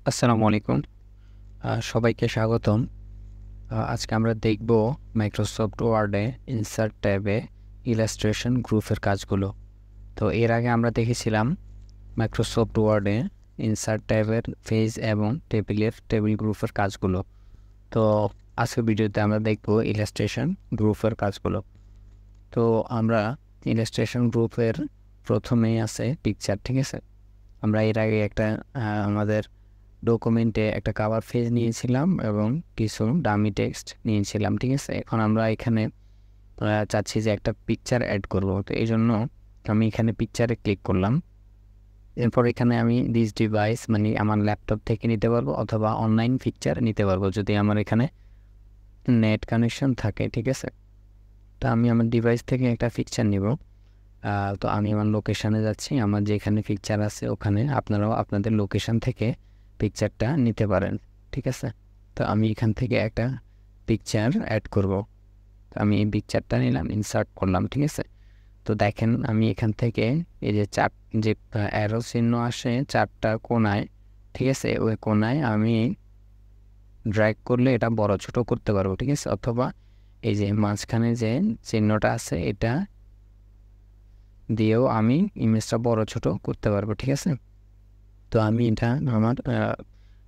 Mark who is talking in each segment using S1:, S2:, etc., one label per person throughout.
S1: আসসালামু আলাইকুম। সবাইকে স্বাগতম। আজকে আমরা দেখব মাইক্রোসফট ওয়ার্ডে ইনসার্ট ট্যাবে ইলাস্ট্রেশন গ্রুপের কাজগুলো। তো এর আগে আমরা দেখেছিলাম মাইক্রোসফট ওয়ার্ডে ইনসার্ট ট্যাবের পেজ এবং টেবিল গ্রুপের কাজগুলো। তো আজকের ভিডিওতে আমরা দেখব ইলাস্ট্রেশন গ্রুপের কাজগুলো। তো আমরা ইলাস্ট্রেশন গ্রুপের প্রথমেই আছে পিকচার, ঠিক আছে? আমরা এর আগে একটা আমাদের ডকুমেন্টে একটা কভার পেজ নিয়েছিলাম এবং কিছু ডামি টেক্সট নিয়েছিলাম, ঠিক আছে? এখন আমরা এখানে চাচ্ছি যে একটা পিকচার অ্যাড করব। তো এই জন্য আমি এখানে পিকচারে ক্লিক করলাম। এরপর এখানে আমি দিস ডিভাইস মানে আমার ল্যাপটপ থেকে নিতে পারবো অথবা অনলাইন পিকচার নিতে পারবো যদি আমার এখানে নেট কানেকশন থাকে, ঠিক আছে? তো আমি আমার ডিভাইস থেকে একটা পিকচার নিব। তো আমি আমার লোকেশানে যাচ্ছি, আমার যেখানে পিকচার আছে ওখানে আপনারাও আপনাদের লোকেশান থেকে পিকচারটা নিতে পারেন, ঠিক আছে? তো আমি এখান থেকে একটা পিকচার অ্যাড করব। তো আমি এই পিকচারটা নিলাম, ইনসার্ট করলাম, ঠিক আছে? তো দেখেন আমি এখান থেকে এই যে যে অ্যারো চিহ্ন আসে চারটা কোণায়, ঠিক আছে? ওই কোণায় আমি ড্র্যাগ করলে এটা বড় ছোট করতে পারবো, ঠিক আছে? অথবা এই যে মাঝখানে যে চিহ্নটা আছে এটা দিয়েও আমি ইমেজটা বড় ছোট করতে পারবো, ঠিক আছে? তো আমি এটা আমার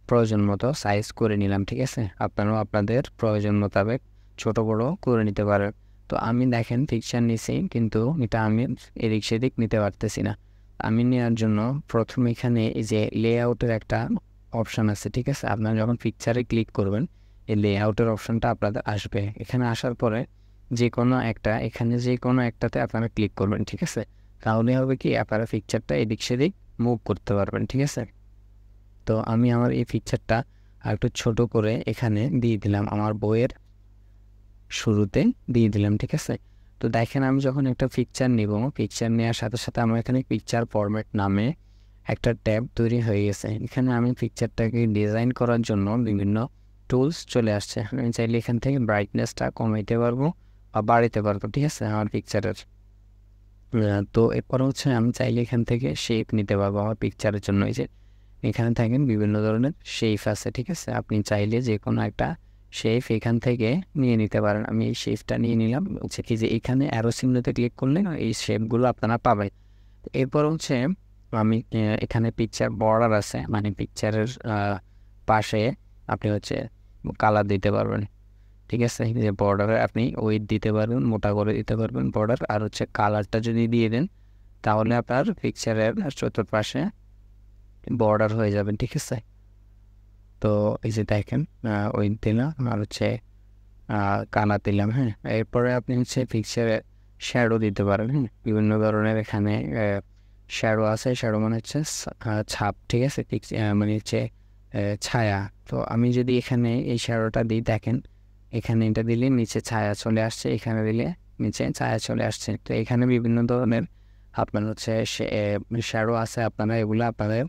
S1: প্রয়োজন মতো সাইজ করে নিলাম, ঠিক আছে? আপনারাও আপনাদের প্রয়োজন মোতাবেক ছোট বড় করে নিতে পারেন। তো আমি দেখেন পিকচার নিছি, কিন্তু এটা আমি এদিক সেদিক নিতে পারতেছি না। আমি নেওয়ার জন্য প্রথমে এখানে এই যে লেআউটের একটা অপশান আছে, ঠিক আছে? আপনারা যখন পিকচারে ক্লিক করবেন এই লেআউটের অপশানটা আপনাদের আসবে। এখানে আসার পরে এখানে যে কোনো একটাতে আপনারা ক্লিক করবেন, ঠিক আছে? তাহলে হবে কি আপনারা পিকচারটা এদিক সেদিক মুভ করতে পারবেন, ঠিক আছে? তো আমি আমার এই পিকচারটা একটু ছোট করে এখানে দিয়ে দিলাম, আমার বইয়ের শুরুতে দিয়ে দিলাম, ঠিক আছে? তো দেখেন আমি যখন একটা পিকচার নিব, পিকচার নেওয়ার সাথে সাথে আমার এখানে পিকচার ফরম্যাট নামে একটা ট্যাব তৈরি হয়ে গেছে। এখানে আমি পিকচারটাকে ডিজাইন করার জন্য বিভিন্ন টুলস চলে আসছে। আমি চাইলে এখান থেকে ব্রাইটনেসটা কমাইতে পারবো বা বাড়াতে পারবো, ঠিক আছে? আমার পিকচারের তো এরপর হচ্ছে আমি চাইলে এখান থেকে শেপ নিতে পারবো আমার পিকচারের জন্য। এই যে এখানে থাকেন বিভিন্ন ধরনের শেপ আছে, ঠিক আছে? আপনি চাইলে যে কোনো একটা শেপ এখান থেকে নিয়ে নিতে পারেন। আমি এই শেপটা নিয়ে নিলাম। হচ্ছে কি যে এখানে অ্যারো চিহ্নতে ক্লিক করলে এই শেপগুলো আপনারা পাবেন। এরপর হচ্ছে আমি এখানে পিকচার বর্ডার আছে, মানে পিকচারের পাশে আপনি হচ্ছে কালার দিতে পারবেন, ঠিক আছে? যে বর্ডারে আপনি ওয়েট দিতে পারবেন, মোটা করে দিতে পারবেন বর্ডার। আর হচ্ছে কালারটা যদি দিয়ে দেন তাহলে আপনার পিকচারের চতুর্পাশে বর্ডার হয়ে যাবেন, ঠিক আছে? তো এই যে দেখেন ওই দিলাম আর হচ্ছে কালার দিলাম, হ্যাঁ? এরপরে আপনি হচ্ছে পিকচারে শ্যাডো দিতে পারেন, হ্যাঁ? বিভিন্ন ধরনের এখানে শ্যাডো আছে। শ্যাডো মানে হচ্ছে ছাপ, ঠিক আছে? মানে হচ্ছে ছায়া। তো আমি যদি এখানে এই শ্যাডোটা দিই, দেখেন এখানে এটা দিলে নিচে ছায়া চলে আসছে, এখানে দিলে নিচে ছায়া চলে আসছে। তো এখানে বিভিন্ন ধরনের আপনার হচ্ছে শ্যাডো আছে, আপনারা এগুলো আপনাদের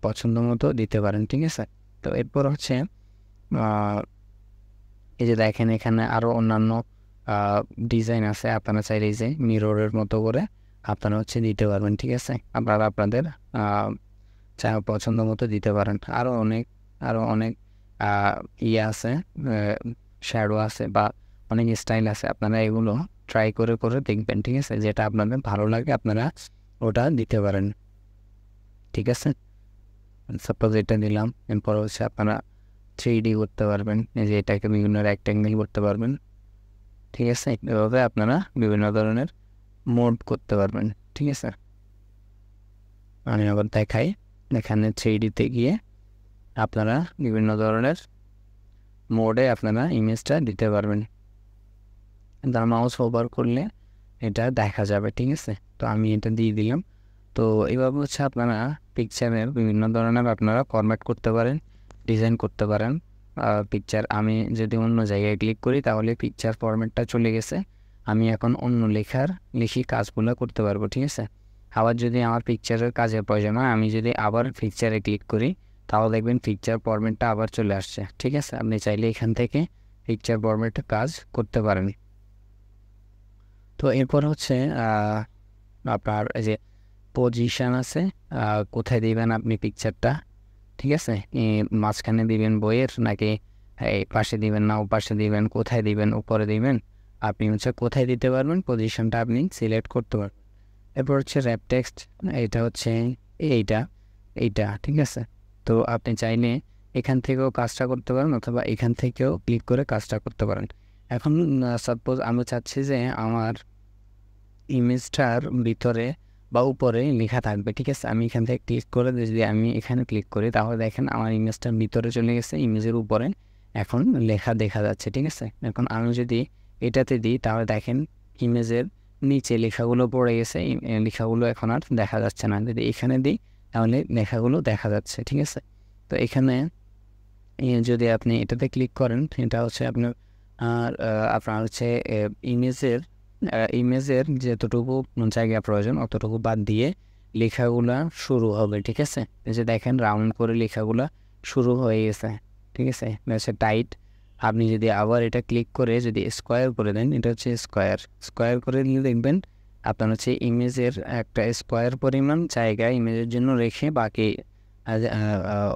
S1: পছন্দ মতো দিতে পারেন, ঠিক আছে? তো এরপর হচ্ছে এই যে দেখেন এখানে আরও অন্যান্য ডিজাইন আছে। আপনারা চাইলে এই যে মিররের মতো করে আপনারা হচ্ছে দিতে পারবেন, ঠিক আছে? আপনারা আপনাদের পছন্দ মতো দিতে পারেন। আরও অনেক ইয়ে আছে, শ্যাডো আছে বা অনেক স্টাইল আছে। আপনারা এগুলো ট্রাই করে করে দেখবেন, ঠিক আছে? যেটা আপনাদের ভালো লাগে আপনারা ওটা দিতে পারেন, ঠিক আছে? সাপোজ এটা দিলাম। এরপর হচ্ছে আপনারা 3D করতে পারবেন, এই যে এটাকে বিভিন্ন রেক্ট্যাঙ্গেল করতে পারবেন, ঠিক আছে? এভাবে আপনারা বিভিন্ন ধরনের মোড করতে পারবেন, ঠিক আছে? আমি আবার দেখাই, এখানে 3Dতে গিয়ে আপনারা বিভিন্ন ধরনের মোডে আপনারা ইমেজটা দিতে পারবেন। তার মাউস ওভার করলে এটা দেখা যাবে, ঠিক আছে? তো আমি এটা দিয়ে দিলাম। তো এইভাবে হচ্ছে আপনারা পিকচারের বিভিন্ন ধরনের আপনারা ফরম্যাট করতে পারেন, ডিজাইন করতে পারেন। পিকচার আমি যদি অন্য জায়গায় ক্লিক করি তাহলে পিকচার ফরম্যাটটা চলে গেছে। আমি এখন অন্য লিখি কাজগুলো করতে পারবো, ঠিক আছে? আবার যদি আমার পিকচারের কাজের প্রয়োজন হয়, আমি যদি আবার পিকচারে ক্লিক করি তাহলে দেখবেন পিকচার ফরম্যাটটা আবার চলে আসছে, ঠিক আছে? আপনি চাইলে এখান থেকে পিকচার ফরম্যাটে কাজ করতে পারেন। তো এরপর হচ্ছে আপনার এই যে পজিশান আছে, কোথায় দিবেন আপনি পিকচারটা, ঠিক আছে? মাঝখানে দিবেন বইয়ের নাকি এই পাশে দিবেন না ওপাশে দিবেন, কোথায় দিবেন, উপরে দিবেন, আপনি হচ্ছে কোথায় দিতে পারবেন পজিশনটা আপনি সিলেক্ট করতে পারবেন। এরপর হচ্ছে র্যাপ টেক্সট, এটা হচ্ছে এইটা এইটা ঠিক আছে? তো আপনি চাইলে এখান থেকেও কাজটা করতে পারেন অথবা এখান থেকেও ক্লিক করে কাজটা করতে পারেন। এখন সাপোজ আমি চাচ্ছি যে আমার ইমেজটার ভিতরে বা উপরে লেখা থাকবে, ঠিক আছে? আমি এখান থেকে ক্লিক করে যদি আমি এখানে ক্লিক করি তাহলে দেখেন আমার ইমেজটার ভিতরে চলে গেছে, ইমেজের উপরে এখন লেখা দেখা যাচ্ছে, ঠিক আছে? এখন আমি যদি এটাতে দিই তাহলে দেখেন ইমেজের নিচে লেখাগুলো পড়ে গেছে, লেখাগুলো এখন আর দেখা যাচ্ছে না। যদি এখানে দিই তাহলে লেখাগুলো দেখা যাচ্ছে, ঠিক আছে? তো এখানে যদি আপনি এটাতে ক্লিক করেন, এটা হচ্ছে আপনার আপনার হচ্ছে ইমেজের যতটুকু জায়গা প্রয়োজন অতটুকু বাদ দিয়ে লেখাগুলা শুরু হবে, ঠিক আছে? এই যে দেখেন রাউন্ড করে লেখাগুলা শুরু হয়ে গেছে, ঠিক আছে? এটা হচ্ছে টাইট। আপনি যদি আবার এটা ক্লিক করে যদি স্কোয়ার করে দেন, এটা হচ্ছে স্কোয়ার করে দিলে দেখবেন আপনার হচ্ছে ইমেজের একটা স্কোয়ার পরিমাণ জায়গা ইমেজের জন্য রেখে বাকি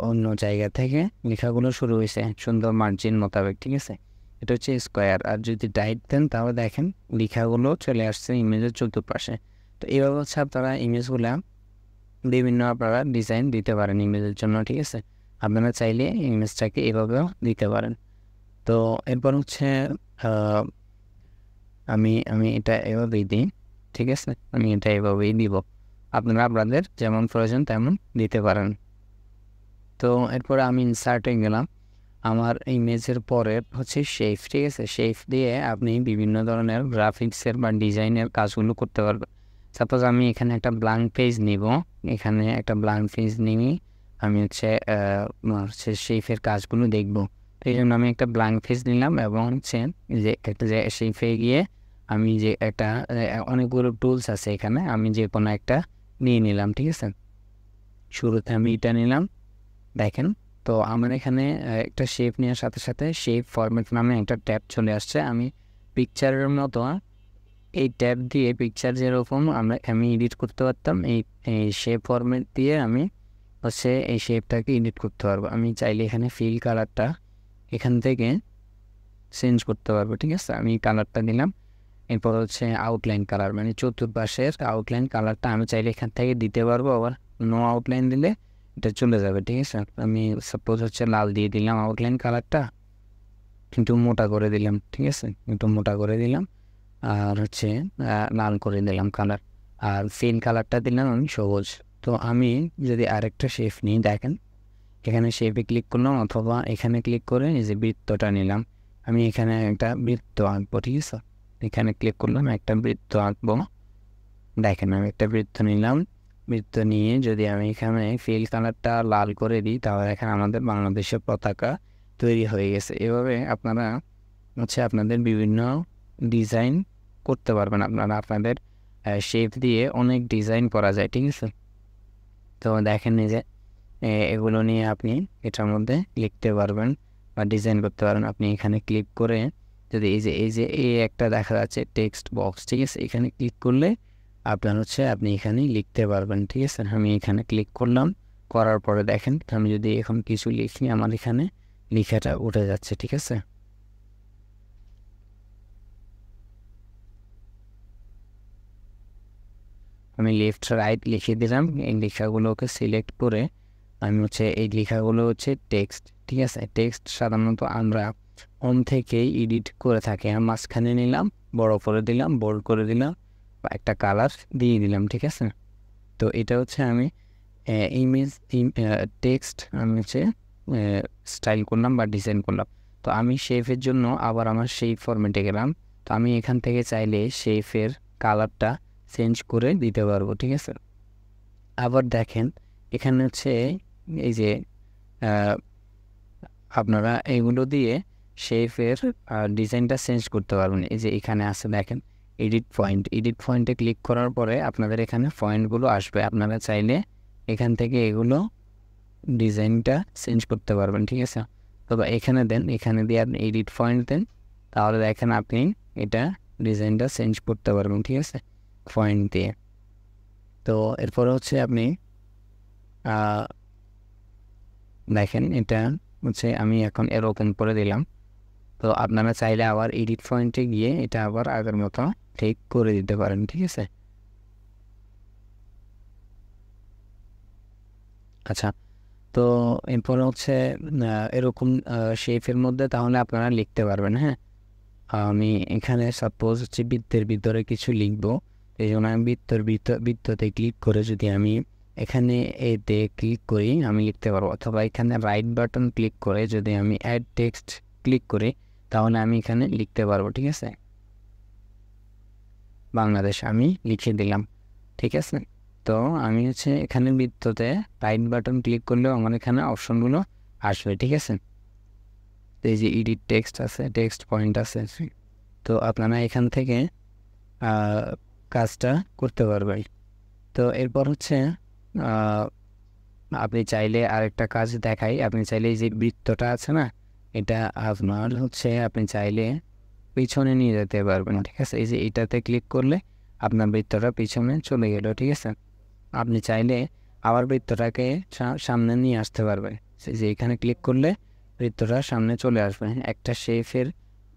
S1: অন্য জায়গা থেকে লেখাগুলো শুরু হয়েছে সুন্দর মার্জিন মোতাবেক, ঠিক আছে? এটা হচ্ছে স্কোয়ার। আর যদি টাইট দেন তাহলে দেখেন লেখাগুলো চলে আসছে ইমেজের চতুর্পাশে। তো এইভাবে হচ্ছে আপনারা ইমেজগুলা বিভিন্ন আপনারা ডিজাইন দিতে পারেন ইমেজের জন্য, ঠিক আছে? আপনারা চাইলে ইমেজটাকে এভাবেও দিতে পারেন। তো এরপর হচ্ছে আমি আমি এটা এভাবেই দিই, ঠিক আছে? আমি এটা এভাবেই দিব, আপনারা আপনাদের যেমন প্রয়োজন তেমন দিতে পারেন। তো এরপরে আমি ইনসার্টে গেলাম। আমার ইমেজের পরের হচ্ছে শেপ, ঠিক আছে? শেপ দিয়ে আপনি বিভিন্ন ধরনের গ্রাফিক্সের বা ডিজাইনের কাজগুলো করতে পারবেন। সাপোজ আমি এখানে একটা ব্ল্যাঙ্ক পেজ নিব, এখানে একটা ব্ল্যাঙ্ক পেজ নিয়ে আমি হচ্ছে শেপের কাজগুলো দেখব। তো এই জন্য আমি একটা ব্ল্যাঙ্ক পেজ নিলাম এবং হচ্ছে যে একটা যে শেপে গিয়ে আমি যে একটা অনেকগুলো টুলস আছে এখানে, আমি যে কোনো একটা নিয়ে নিলাম, ঠিক আছে? শুরুতে আমি এটা নিলাম, দেখেন। তো আমার এখানে একটা শেপ নেওয়ার সাথে সাথে শেপ ফরম্যাট নামে একটা ট্যাব চলে আসছে। আমি পিকচারের মতো এই ট্যাব দিয়ে পিকচার যেরকম আমি এডিট করতে পারতাম, এই শেপ ফরম্যাট দিয়ে আমি হচ্ছে এই শেপটাকে এডিট করতে পারবো। আমি চাইলে এখানে ফিল কালারটা এখান থেকে চেঞ্জ করতে পারবো, ঠিক আছে? আমি কালারটা দিলাম। এরপর হচ্ছে আউটলাইন কালার, মানে চতুর্পাশের আউটলাইন কালারটা আমি চাইলে এখান থেকে দিতে পারবো। আবার নো আউটলাইন দিলে এটা চলে যাবে, ঠিক আছে? আমি সাপোজ হচ্ছে লাল দিয়ে দিলাম আউটলাইন কালারটা, একটু মোটা করে দিলাম, ঠিক আছে? একটু মোটা করে দিলাম আর হচ্ছে লাল করে দিলাম কালার, আর ফিল কালারটা দিলাম আমি সবুজ। তো আমি যদি আরেকটা শেপ নিই, দেখেন এখানে শেপে ক্লিক করলাম অথবা এখানে ক্লিক করে এই যে বৃত্তটা নিলাম, আমি এখানে একটা বৃত্ত আঁকবো, ঠিক আছে? এখানে ক্লিক করলাম, একটা বৃত্ত আঁকবো। দেখেন আমি একটা বৃত্ত নিলাম, বৃত্ত নিয়ে যদি আমি এখানে ফিল কালারটা লাল করে দিই তাহলে এখানে আমাদের বাংলাদেশের পতাকা তৈরি হয়ে গেছে। এভাবে আপনারা হচ্ছে আপনাদের বিভিন্ন ডিজাইন করতে পারবেন। আপনারা আপনাদের শেপ দিয়ে অনেক ডিজাইন করা যায়, ঠিক আছে? তো দেখেন এই যে এগুলো নিয়ে আপনি এটার মধ্যে লিখতে পারবেন বা ডিজাইন করতে পারেন। আপনি এখানে ক্লিক করে যদি এই একটা দেখা যাচ্ছে টেক্সট বক্স, ঠিক আছে? এখানে ক্লিক করলে আপনার হচ্ছে আপনি এখানে লিখতে পারবেন, ঠিক আছে? আমি এখানে ক্লিক করলাম, করার পরে দেখেন আমি যদি এখন কিছু লিখি আমার এখানে লেখাটা উঠে যাচ্ছে, ঠিক আছে? আমি লেফট রাইট লিখে দিলাম। এই লেখাগুলোকে সিলেক্ট করে আমি হচ্ছে এই লেখাগুলো হচ্ছে টেক্সট, ঠিক আছে? টেক্সট সাধারণত আমরা হোম থেকেই এডিট করে থাকি। আমি মাঝখানে নিলাম, বড় করে দিলাম, বোল্ড করে দিলাম বা একটা কালার দিয়ে দিলাম, ঠিক আছে? তো এটা হচ্ছে আমি ইমেজ টেক্সট আমি হচ্ছে স্টাইল করলাম বা ডিজাইন করলাম। তো আমি শেপের জন্য আবার আমার শেপ ফরম্যাটে গেলাম। তো আমি এখান থেকে চাইলে শেপের কালারটা চেঞ্জ করে দিতে পারবো, ঠিক আছে? আবার দেখেন এখানে হচ্ছে এই যে আপনারা এইগুলো দিয়ে শেপের ডিজাইনটা চেঞ্জ করতে পারবেন। এই যে এখানে আছে দেখেন এডিট পয়েন্টে ক্লিক করার পরে আপনাদের এখানে পয়েন্টগুলো আসবে। আপনারা চাইলে এখান থেকে এগুলো ডিজাইনটা চেঞ্জ করতে পারবেন, ঠিক আছে? তবে এখানে দেন, এখানে দিয়ে আপনি এডিট পয়েন্ট দেন, তাহলে দেখেন আপনি এটা ডিজাইনটা চেঞ্জ করতে পারবেন, ঠিক আছে? পয়েন্ট দিয়ে। তো এরপরে হচ্ছে আপনি দেখেন এটা হচ্ছে আমি এখন এর ওপেন করে দিলাম। তো আপনারা চাইলে আবার এডিট পয়েন্টে গিয়ে এটা আবার আগের মতো ঠিক করে দিতে পারেন, ঠিক আছে। আচ্ছা, তো এরপর হচ্ছে এরকম শেপের মধ্যে তাহলে আপনারা লিখতে পারবেন। হ্যাঁ, আমি এখানে সাপোজ হচ্ছে বৃত্তের ভিতরে কিছু লিখবো, এই জন্য আমি বৃত্ততে ক্লিক করে যদি আমি এখানে এতে ক্লিক করি আমি লিখতে পারবো, অথবা এখানে রাইট বাটন ক্লিক করে যদি আমি অ্যাড টেক্সট ক্লিক করি তাহলে আমি এখানে লিখতে পারবো, ঠিক আছে। বাংলাদেশ আমি লিখে দিলাম, ঠিক আছে। তো আমি হচ্ছে এখানে বৃত্ততে রাইট বাটন ক্লিক করলেও আমার এখানে অপশনগুলো আসবে, ঠিক আছে। তো এই যে এডিট টেক্সট আছে, টেক্সট পয়েন্ট আছে, তো আপনারা এখান থেকে কাজটা করতে পারবেন। তো এরপর হচ্ছে আপনি চাইলে আরেকটা কাজ দেখাই, আপনি চাইলে এই যে বৃত্তটা আছে না, এটা আপনার হচ্ছে আপনি চাইলে পিছনে নিয়ে যেতে পারবেন, ঠিক আছে। এই যে এটাতে ক্লিক করলে আপনার বৃত্তটা পিছনে চলে গেল, ঠিক আছে। আপনি চাইলে আবার বৃত্তটাকে সামনে নিয়ে আসতে পারবেন, এই যে এখানে ক্লিক করলে বৃত্তটা সামনে চলে আসবে। একটা শেপের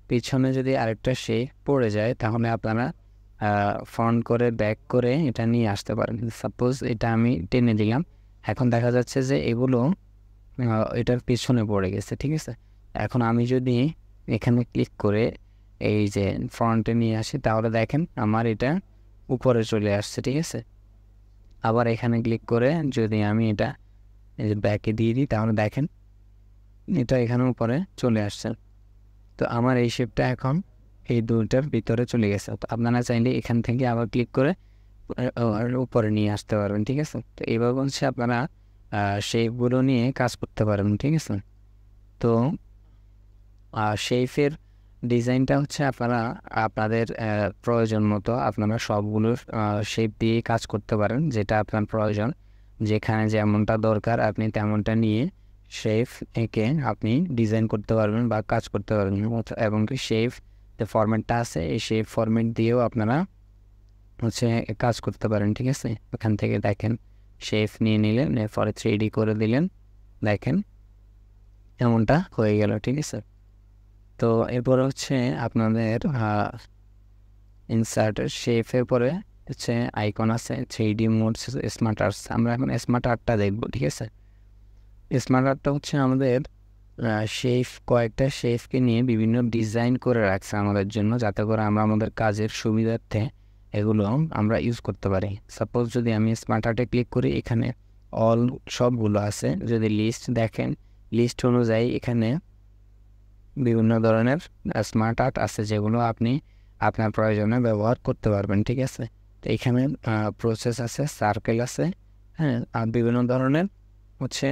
S1: পিছনে যদি আরেকটা শেপ পড়ে যায় তাহলে আপনারা ফ্রন্ট করে ব্যাক করে এটা নিয়ে আসতে পারেন। সাপোজ এটা আমি টেনে দিলাম, এখন দেখা যাচ্ছে যে এগুলো এটার পিছনে পড়ে গেছে, ঠিক আছে। এখন আমি যদি এখানে ক্লিক করে এই যে ফ্রন্টে নিয়ে আসি তাহলে দেখেন আমার এটা উপরে চলে আসছে, ঠিক আছে। আবার এখানে ক্লিক করে যদি আমি এটা এই যে ব্যাকে দিয়ে দিই তাহলে দেখেন এটা এখানে উপরে চলে আসছে। তো আমার এই শেপটা এখন এই দুইটার ভিতরে চলে গেছে। তো আপনারা চাইলে এখান থেকে আবার ক্লিক করে উপরে নিয়ে আসতে পারবেন, ঠিক আছে। তো এইভাবে হচ্ছে আপনারা শেপগুলো নিয়ে কাজ করতে পারবেন, ঠিক আছে। তো শেপের ডিজাইনটা হচ্ছে আপনারা আপনাদের প্রয়োজন মতো আপনারা সবগুলোর শেপ দিয়ে কাজ করতে পারেন, যেটা আপনার প্রয়োজন, যেখানে যেমনটা দরকার আপনি তেমনটা নিয়ে শেপ এঁকে আপনি ডিজাইন করতে পারবেন বা কাজ করতে পারবেন। এবং কি শেপ যে ফরম্যাটটা আছে এই শেপ ফরম্যাট দিয়েও আপনারা হচ্ছে কাজ করতে পারেন, ঠিক আছে। ওখান থেকে দেখেন শেপ নিয়ে নিলেন, এরপরে 3D করে দিলেন, দেখেন এমনটা হয়ে গেল, ঠিক আছে। তো এরপরে হচ্ছে আপনাদের ইনসার্টের শেপের পরে হচ্ছে আইকন আছে 3D মোড স্মার্ট আর্টস। আমরা এখন স্মার্ট আর্টটা দেখবো, ঠিক আছে। স্মার্ট আর্টটা হচ্ছে আমাদের শেপ, কয়েকটা শেপকে নিয়ে বিভিন্ন ডিজাইন করে রাখছে আমাদের জন্য, যাতে করে আমরা আমাদের কাজের সুবিধার্থে এগুলো আমরা ইউজ করতে পারি। সাপোজ যদি আমি স্মার্ট আর্টে ক্লিক করি, এখানে অল সবগুলো আছে, যদি লিস্ট দেখেন লিস্ট অনুযায়ী এখানে বিভিন্ন ধরনের স্মার্ট আর্ট আছে যেগুলো আপনি আপনার প্রয়োজনে ব্যবহার করতে পারবেন, ঠিক আছে। তো এখানে প্রসেস আছে, সার্কেল আছে, হ্যাঁ, আর বিভিন্ন ধরনের হচ্ছে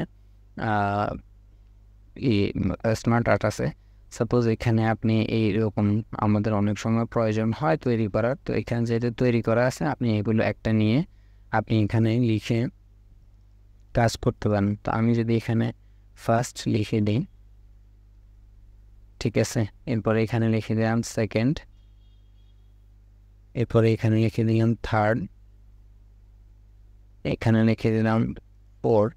S1: স্মার্ট আর্ট আছে। সাপোজ এখানে আপনি এইরকম আমাদের অনেক সময় প্রয়োজন হয় তৈরি করার, তো এখানে যেহেতু তৈরি করা আছে আপনি এগুলো একটা নিয়ে আপনি এখানে লিখে কাজ করতে পারেন। তো আমি যদি এখানে ফার্স্ট লিখে দিই, ঠিক আছে, এরপরে এখানে লিখে দিলাম সেকেন্ড, এরপরে এখানে লিখে দিলাম থার্ড, এখানে লিখে দিলাম ফোর্থ,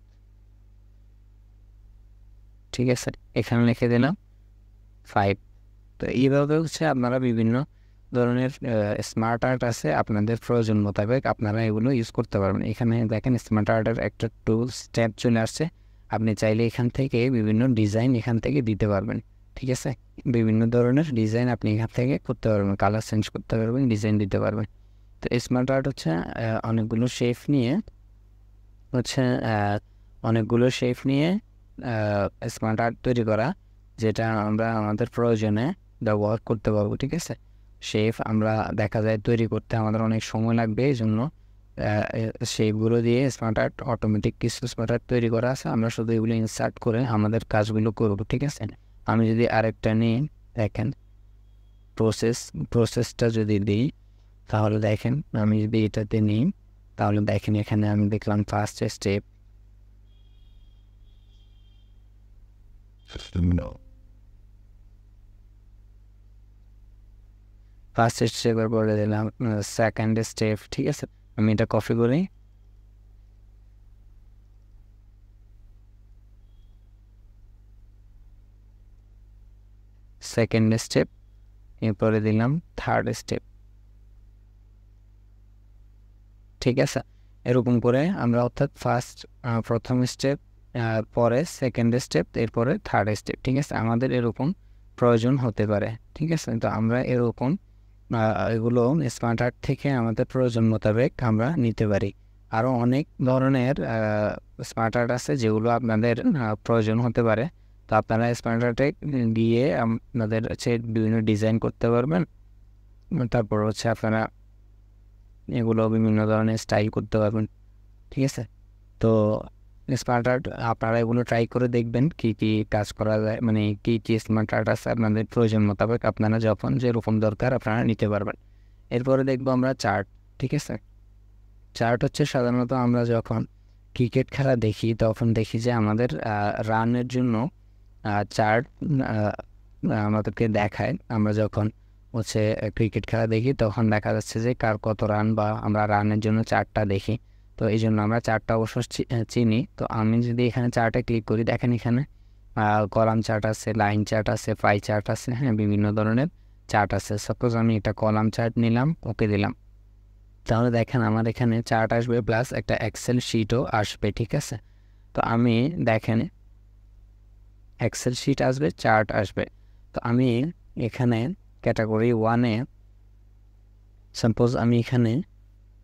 S1: ঠিক আছে, এখানে লিখে দিলাম 5। তো এইভাবে হচ্ছে আপনারা বিভিন্ন ধরনের স্মার্ট আর্ট আছে, আপনাদের প্রয়োজন মোতাবেক আপনারা এগুলো ইউজ করতে পারবেন। এখানে দেখেন স্মার্ট আর্টের একটা টুলস ট্যাব চলে আসছে, আপনি চাইলে এখান থেকে বিভিন্ন ডিজাইন এখান থেকে দিতে পারবেন, ঠিক আছে। বিভিন্ন ধরনের ডিজাইন আপনি এখান থেকে করতে পারবেন, কালার চেঞ্জ করতে পারবেন, ডিজাইন দিতে পারবেন। তো স্মার্ট আর্ট হচ্ছে অনেকগুলো শেপ নিয়ে হচ্ছে অনেকগুলো শেপ নিয়ে স্মার্ট আর্ট তৈরি করা, যেটা আমরা আমাদের প্রয়োজনে ব্যবহার করতে পারবো, ঠিক আছে। শেপ আমরা দেখা যায় তৈরি করতে আমাদের অনেক সময় লাগবে, এই জন্য শেপগুলো দিয়ে স্মার্ট আর্ট অটোমেটিক কিছু স্মার্ট আর্ট তৈরি করা আছে, আমরা শুধু এগুলো ইনসার্ট করে আমাদের কাজগুলো করবো, ঠিক আছে। আমি যদি আরেকটা নিই, দেখেন প্রসেসটা যদি দিই তাহলে দেখেন আমি যদি এটাতে নিই তাহলে দেখেন এখানে আমি দেখলাম ফার্স্ট স্টেপ, ফার্স্ট স্টেপের পরে দিলাম সেকেন্ড স্টেপ, ঠিক আছে। আমি এটা কপি করি, সেকেন্ড স্টেপ, এরপরে দিলাম থার্ড স্টেপ, ঠিক আছে। এরকম করে আমরা অর্থাৎ প্রথম স্টেপ, পরে সেকেন্ড স্টেপ, এরপরে থার্ড স্টেপ, ঠিক আছে। আমাদের এরকম প্রয়োজন হতে পারে, ঠিক আছে। তো আমরা এরকম এগুলো স্মার্ট আর্ট থেকে আমাদের প্রয়োজন মোতাবেক আমরা নিতে পারি। আরও অনেক ধরনের স্মার্ট আর্ট আছে যেগুলো আপনাদের প্রয়োজন হতে পারে। তো আপনারা স্মার্ট আর্টে গিয়ে আপনাদের হচ্ছে বিভিন্ন ডিজাইন করতে পারবেন। তারপর হচ্ছে আপনারা এগুলো বিভিন্ন ধরনের স্টাইল করতে পারবেন, ঠিক আছে। তো স্মার্ট আর্ট আপনারা এগুলো ট্রাই করে দেখবেন কী কী কাজ করা যায়, মানে কী কী স্মার্ট আর্ট আছে আপনাদের প্রয়োজন মোতাবেক আপনারা যখন যেরকম দরকার আপনারা নিতে পারবেন। এরপরে দেখবো আমরা চার্ট, ঠিক আছে। চার্ট হচ্ছে সাধারণত আমরা যখন ক্রিকেট খেলা দেখি তখন দেখি যে আমাদের রানের জন্য চার্ট আমাদেরকে দেখায়। আমরা যখন হচ্ছে ক্রিকেট খেলা দেখি তখন দেখা যাচ্ছে যে কার কত রান, বা আমরা রানের জন্য চার্টটা দেখি। তো এই জন্য আমরা চার্টটা অবশ্য চিনি। তো আমি যদি এখানে চার্টে ক্লিক করি, দেখেন এখানে কলাম চার্ট আছে, লাইন চার্ট আছে, পাই চার্ট আছে, হ্যাঁ, বিভিন্ন ধরনের চার্ট আছে। সাপোজ আমি একটা কলাম চার্ট নিলাম, ওকে দিলাম, তাহলে দেখেন আমার এখানে চার্ট আসবে প্লাস একটা এক্সেল শিটও আসবে, ঠিক আছে। তো আমি দেখেন এক্সেল শিট আসবে, চার্ট আসবে। তো আমি এখানে ক্যাটাগরি 1-এ সাপোজ আমি এখানে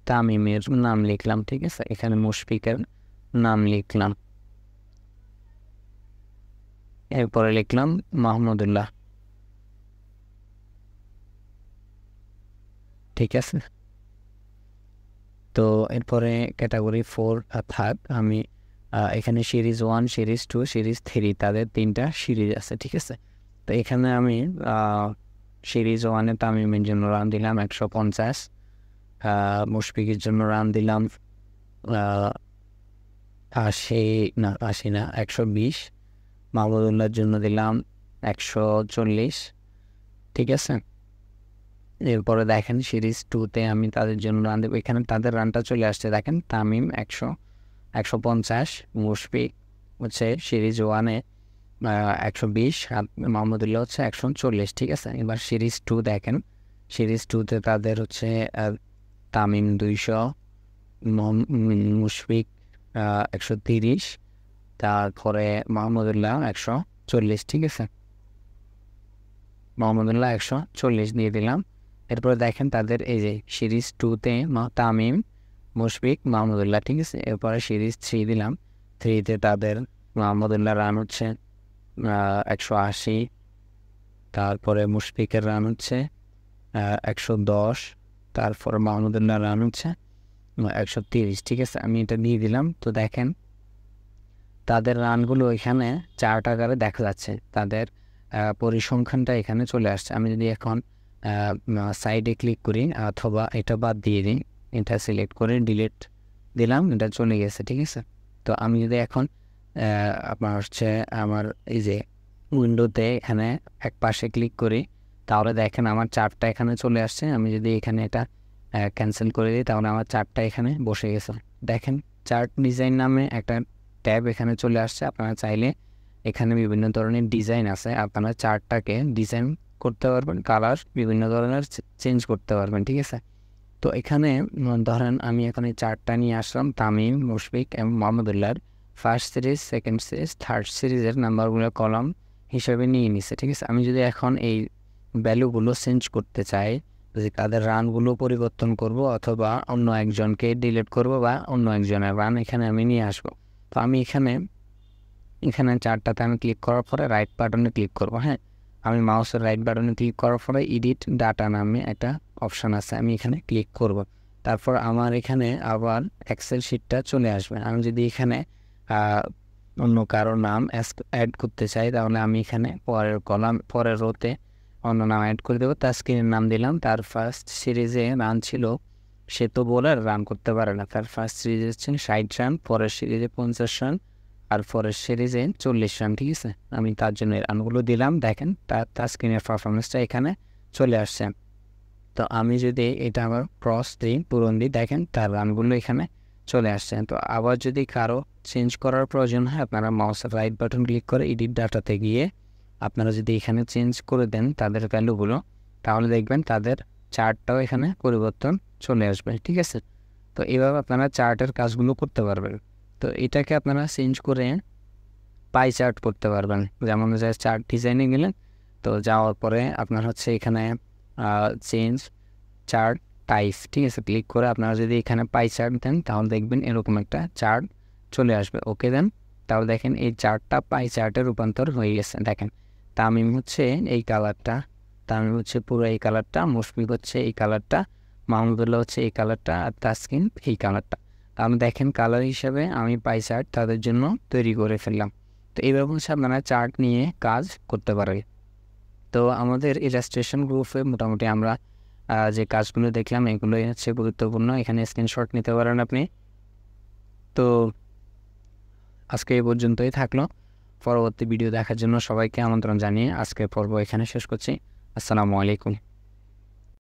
S1: তামিমের নাম লিখলাম, ঠিক আছে। এখানে মুশফিকের নাম লিখলাম, এরপরে লিখলাম মাহমুদুল্লাহ, ঠিক আছে। তো এরপরে ক্যাটাগরি 4 থাক, আমি এখানে সিরিজ 1, সিরিজ 2, সিরিজ 3 তাদের 3টা সিরিজ আছে, ঠিক আছে। তো এখানে আমি সিরিজ 1-এ তামিমের জন্য রান দিলাম 150, মুশফিকের জন্য রান দিলাম 120, মাহমুদুল্লাহর জন্য দিলাম 140, ঠিক আছে। এরপরে দেখেন সিরিজ 2-তে আমি তাদের জন্য রান দেবো, এখানে তাদের রানটা চলে আসছে, দেখেন তামিম 150, মুশফিক হচ্ছে সিরিজ 1-এ 120, আর মাহমুদুল্লাহ হচ্ছে 140, ঠিক আছে। এবার সিরিজ 2 দেখেন, সিরিজ 2-তে তাদের হচ্ছে তামিম 200, মুশফিক 130, তারপরে মাহমুদুল্লাহ 140, ঠিক আছে। মাহমুদুল্লাহ 140 দিয়ে দিলাম। এরপরে দেখেন তাদের এই যে সিরিজ 2-তে তামিম, মুশফিক, মাহমুদুল্লাহ, ঠিক আছে। এরপরে সিরিজ 3 দিলাম, 3-তে তাদের মাহমুদুল্লাহ রান হচ্ছে 180, তারপরে মুশফিকের রান হচ্ছে 110, তারপর মাহমুদুল্লাহ রান হচ্ছে 130, ঠিক আছে। আমি এটা দিয়ে দিলাম। তো দেখেন তাদের রানগুলো এখানে চার্ট আকারে দেখা যাচ্ছে, তাদের পরিসংখ্যানটা এখানে চলে আসছে। আমি যদি এখন সাইডে ক্লিক করি অথবা এটা বাদ দিয়ে দিই, এটা সিলেক্ট করে ডিলিট দিলাম, এটা চলে গেছে, ঠিক আছে। তো আমি যদি এখন আপনার হচ্ছে আমার এই যে উইন্ডোতে এখানে এক পাশে ক্লিক করি, তাহলে দেখেন আমার চার্টটা এখানে চলে আসছে। আমি যদি এখানে এটা ক্যান্সেল করে দিই তাহলে আমার চার্টটা এখানে বসে গেছে। দেখেন চার্ট ডিজাইন নামে একটা ট্যাব এখানে চলে আসছে। আপনারা চাইলে এখানে বিভিন্ন ধরনের ডিজাইন আছে, আপনারা চার্টটাকে ডিজাইন করতে পারবেন, কালার বিভিন্ন ধরনের চেঞ্জ করতে পারবেন, ঠিক আছে। তো এখানে ধরেন আমি এখন এই চার্টটা নিয়ে আসলাম তামিম, মুশফিক এবং মাহমুদুল্লাহর first series, second series, third সিরিজের নাম্বারগুলো কলাম হিসেবে নিয়ে নিছে, ঠিক আছে। আমি যদি এখন এই ভ্যালুগুলো চেঞ্জ করতে চাই, যদি তাদের রানগুলো পরিবর্তন করব অথবা অন্য একজনকে ডিলিট করব বা অন্য একজনের রান এখানে আমি নিয়ে আসবো, তো আমি এখানে চার্টটাতে আমি ক্লিক করার পরে রাইট বাটনে ক্লিক করব। হ্যাঁ, আমি মাউসের রাইট বাটনে ক্লিক করার পরে এডিট ডাটা নামে একটা অপশান আছে, আমি এখানে ক্লিক করব। তারপর আমার এখানে আবার এক্সেল শিটটা চলে আসবে। আমি যদি এখানে অন্য কারো নাম অ্যাড করতে চাই তাহলে আমি এখানে পরের রোতে অন্য নাম অ্যাড করে দেবো। তাসকিনের নাম দিলাম, তার ফার্স্ট সিরিজে রান ছিল, সে তো বোলার, রান করতে পারে না, তার ফার্স্ট সিরিজে হচ্ছে 60 রান, পরের সিরিজে 50 রান, আর পরের সিরিজে 40 রান, ঠিক আছে। আমি তার জন্য রানগুলো দিলাম, দেখেন তাসকিনের পারফরমেন্সটা এখানে চলে আসছে। তো আমি যদি এটা আবার ক্রস দিই, পূরণ দিই, দেখেন তার রানগুলো এখানে চলে আসছে। তো আবার যদি কারো চেঞ্জ করার প্রয়োজন হয় আপনারা মাউসের রাইট বাটন ক্লিক করে এডিট ডাটাতে গিয়ে আপনারা যদি এখানে চেঞ্জ করে দেন তাদের ভ্যালুগুলো, তাহলে দেখবেন তাদের চার্টটাও এখানে পরিবর্তন চলে আসবে, ঠিক আছে। তো এইভাবে আপনারা চার্টের কাজগুলো করতে পারবেন। তো এটাকে আপনারা চেঞ্জ করে পাই চার্ট করতে পারবেন। যেমন যে চার্ট ডিজাইনে গেলেন, তো যাওয়ার পরে আপনার হচ্ছে এখানে চেঞ্জ চার্ট টাইপ, ঠিক আছে, ক্লিক করে আপনারা যদি এখানে পাই চার্ট দেন তাহলে দেখবেন এরকম একটা চার্ট চলে আসবে। ওকে দেন, তাহলে দেখেন এই চার্টটা পাই চার্টে রূপান্তর হয়ে গেছে। দেখেন তামিম হচ্ছে এই কালারটা, তামিম হচ্ছে পুরো এই কালারটা, মুশফিক হচ্ছে এই কালারটা, মাহমুদুল্লাহ হচ্ছে এই কালারটা, আর তাসকিন এই কালারটা। আমি দেখেন কালার হিসাবে আমি পাই চার্ট তাদের জন্য তৈরি করে ফেললাম। তো এইভাবে হচ্ছে আপনারা চার্ট নিয়ে কাজ করতে পারবে। তো আমাদের ইলাস্ট্রেশন গ্রুপে মোটামুটি আমরা যে কাজগুলো দেখলাম এগুলোই হচ্ছে গুরুত্বপূর্ণ, এখানে স্ক্রিনশট নিতে পারেন আপনি। তো আজকে এই পর্যন্তই থাকলো। পরবর্তী ভিডিও দেখার জন্য সবাইকে আমন্ত্রণ জানিয়ে আজকের পর্ব এখানে শেষ করছি। আসসালামু আলাইকুম।